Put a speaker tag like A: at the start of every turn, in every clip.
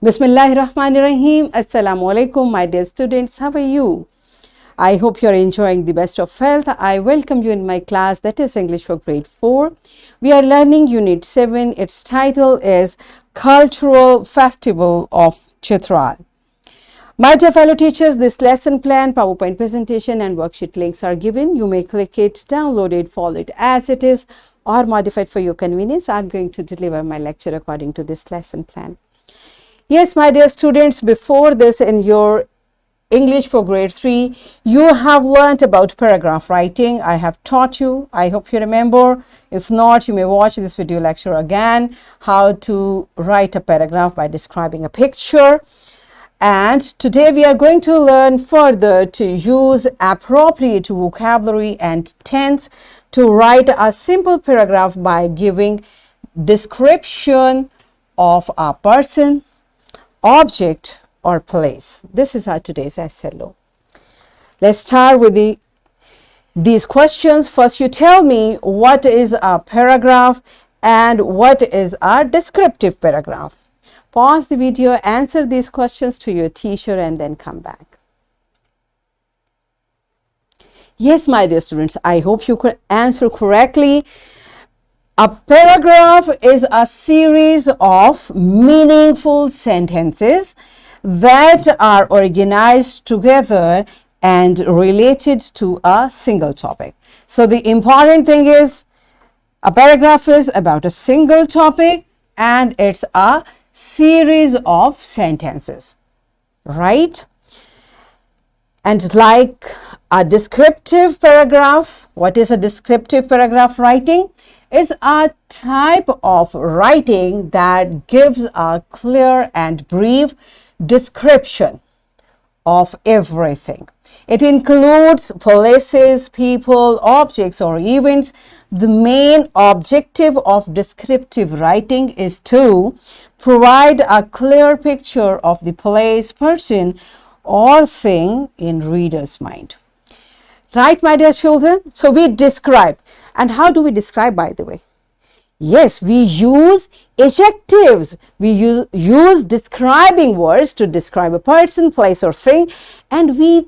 A: Bismillahirrahmanirrahim. Assalamu alaikum, my dear students. How are you? I hope you're enjoying the best of health. I welcome you in my class, that is English for grade 4. We are learning Unit 7. Its title is Cultural Festival of Chitral. My dear fellow teachers, this lesson plan, PowerPoint presentation and worksheet links are given. You may click it, download it, follow it as it is or modify it for your convenience. I'm going to deliver my lecture according to this lesson plan. Yes, my dear students, before this in your English for grade 3, you have learnt about paragraph writing. I have taught you. I hope you remember. If not, you may watch this video lecture again, how to write a paragraph by describing a picture. And today we are going to learn further to use appropriate vocabulary and tense to write a simple paragraph by giving description of a person, object or place. This is our today's SLO. Let's start with these questions. First, you tell me what is a paragraph and what is a descriptive paragraph. Pause the video, answer these questions to your teacher and then come back. Yes, my dear students, I hope you could answer correctly. A paragraph is a series of meaningful sentences that are organized together and related to a single topic. So the important thing is a paragraph is about a single topic and it's a series of sentences, right? And like a descriptive paragraph, what is a descriptive paragraph writing? Is a type of writing that gives a clear and brief description of everything. It includes places, people, objects, or events. The main objective of descriptive writing is to provide a clear picture of the place, person, or thing in reader's mind. Right, my dear children? So we describe. And how do we describe, by the way? Yes, we use adjectives. We use describing words to describe a person, place, or thing. And we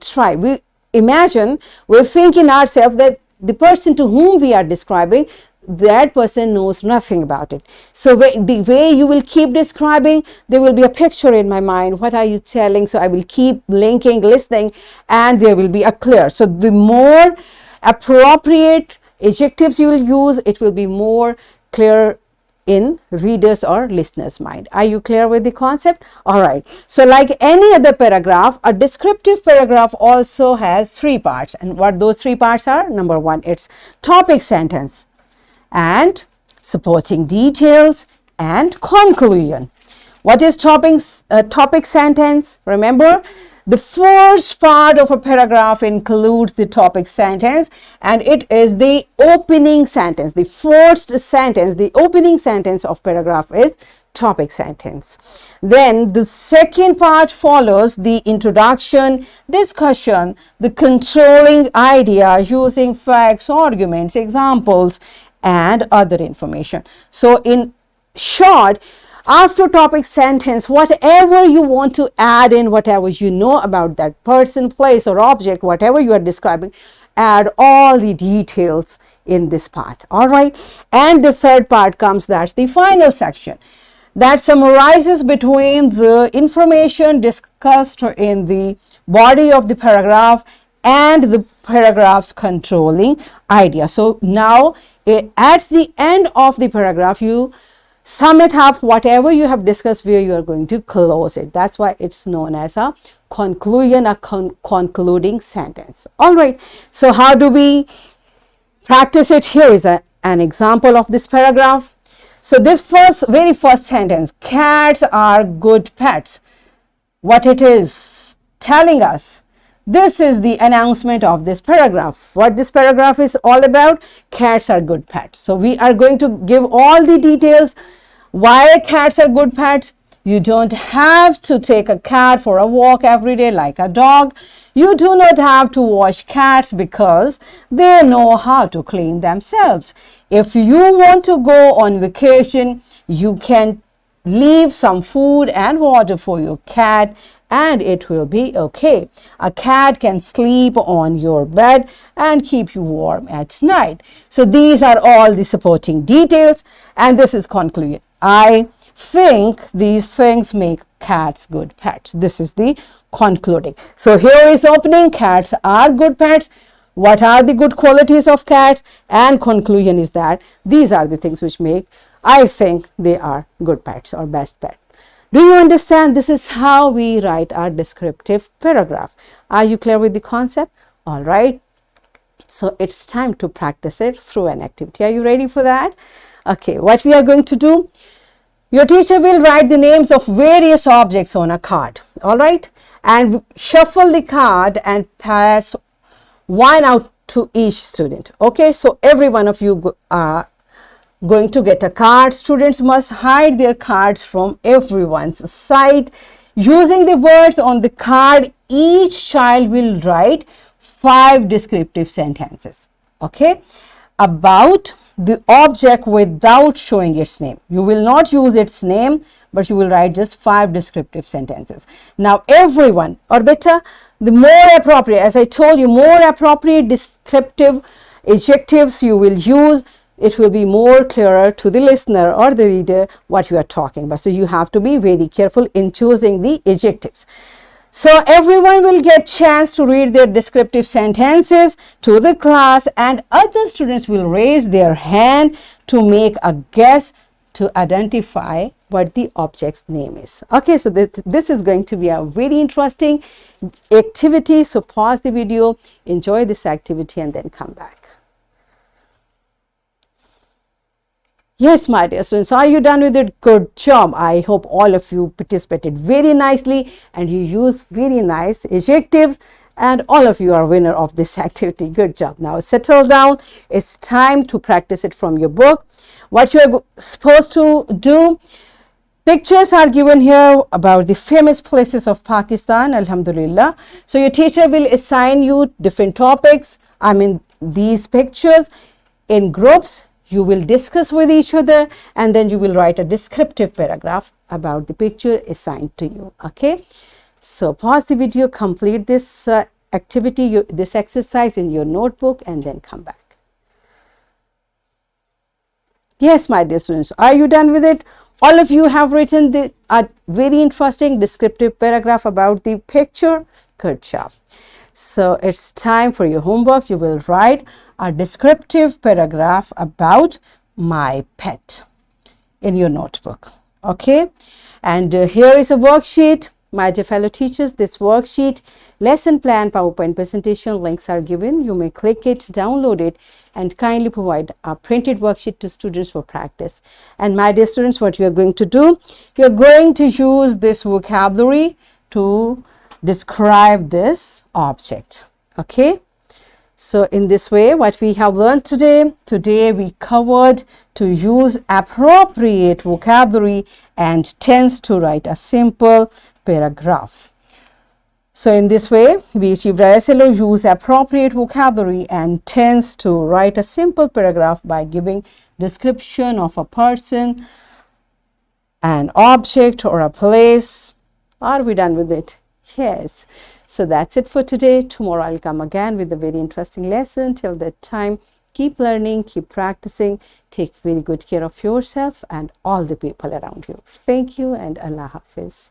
A: imagine, we think in ourselves that the person to whom we are describing, that person knows nothing about it. So the way you will keep describing, there will be a picture in my mind. What are you telling? So I will keep linking, listening, and there will be a clear. So the more appropriate adjectives you will use, it will be more clear in readers or listeners' mind. Are you clear with the concept? All right. So like any other paragraph, a descriptive paragraph also has 3 parts. And what those 3 parts are? Number 1, it's topic sentence and supporting details and conclusion. What is topic sentence? Remember, the first part of a paragraph includes the topic sentence and it is the opening sentence. The first sentence, the opening sentence of paragraph is topic sentence. Then the second part follows the introduction, discussion, the controlling idea using facts, arguments, examples, and other information. So in short, after topic sentence, whatever you want to add in, whatever you know about that person, place, or object, whatever you are describing, add all the details in this part. All right. And the third part comes, that's the final section that summarizes between the information discussed in the body of the paragraph and the paragraph's controlling idea. So now at the end of the paragraph, you sum it up, whatever you have discussed, where you are going to close it. That's why it's known as a conclusion, a concluding sentence. All right. So how do we practice it? Here is an example of this paragraph. So this very first sentence, cats are good pets. What it is telling us, this is the announcement of this paragraph. What this paragraph is all about, cats are good pets. So we are going to give all the details. Why cats are good pets? You don't have to take a cat for a walk every day like a dog. You do not have to wash cats because they know how to clean themselves. If you want to go on vacation, you can leave some food and water for your cat and it will be okay. A cat can sleep on your bed and keep you warm at night. So these are all the supporting details and this is conclusion. I think these things make cats good pets. This is the concluding. So here is opening. Cats are good pets. What are the good qualities of cats? And conclusion is that these are the things which make, I think, they are good pets or best pet. Do you understand? This is how we write our descriptive paragraph. Are you clear with the concept? All right. So it's time to practice it through an activity. Are you ready for that? Okay. What we are going to do? Your teacher will write the names of various objects on a card. All right. And shuffle the card and pass one out to each student. Okay. So every one of you are going to get a card. Students must hide their cards from everyone's sight. Using the words on the card, each child will write 5 descriptive sentences, okay, about the object without showing its name. You will not use its name, but you will write just 5 descriptive sentences. Now, everyone, or better, the more appropriate, as I told you, more appropriate descriptive adjectives you will use, it will be more clearer to the listener or the reader what you are talking about. So you have to be very careful in choosing the adjectives. So everyone will get chance to read their descriptive sentences to the class and other students will raise their hand to make a guess to identify what the object's name is. Okay, so this is going to be a very interesting activity. So pause the video, enjoy this activity and then come back. Yes, my dear students, are you done with it? Good job. I hope all of you participated very nicely and you use very nice adjectives and all of you are winner of this activity. Good job. Now settle down. It's time to practice it from your book. What you are supposed to do, pictures are given here about the famous places of Pakistan, Alhamdulillah. So your teacher will assign you different topics. I mean these pictures in groups. You will discuss with each other and then you will write a descriptive paragraph about the picture assigned to you. Okay. So pause the video, complete this activity, this exercise in your notebook and then come back. Yes, my dear students, are you done with it? All of you have written a very interesting descriptive paragraph about the picture. Good job. So it's time for your homework. You will write a descriptive paragraph about my pet in your notebook. Okay. And here is a worksheet. My dear fellow teachers, this worksheet, lesson plan, PowerPoint presentation links are given. You may click it, download it and kindly provide a printed worksheet to students for practice. And my dear students, what you are going to do, you are going to use this vocabulary to describe this object. Okay. So in this way, what we have learned today we covered to use appropriate vocabulary and tense to write a simple paragraph. So in this way, we achieved our SLO, use appropriate vocabulary and tense to write a simple paragraph by giving description of a person, an object or a place. Are we done with it? Yes. So that's it for today. Tomorrow I'll come again with a very interesting lesson. Till that time, keep learning, keep practicing, take very good care of yourself and all the people around you. Thank you and Allah Hafiz.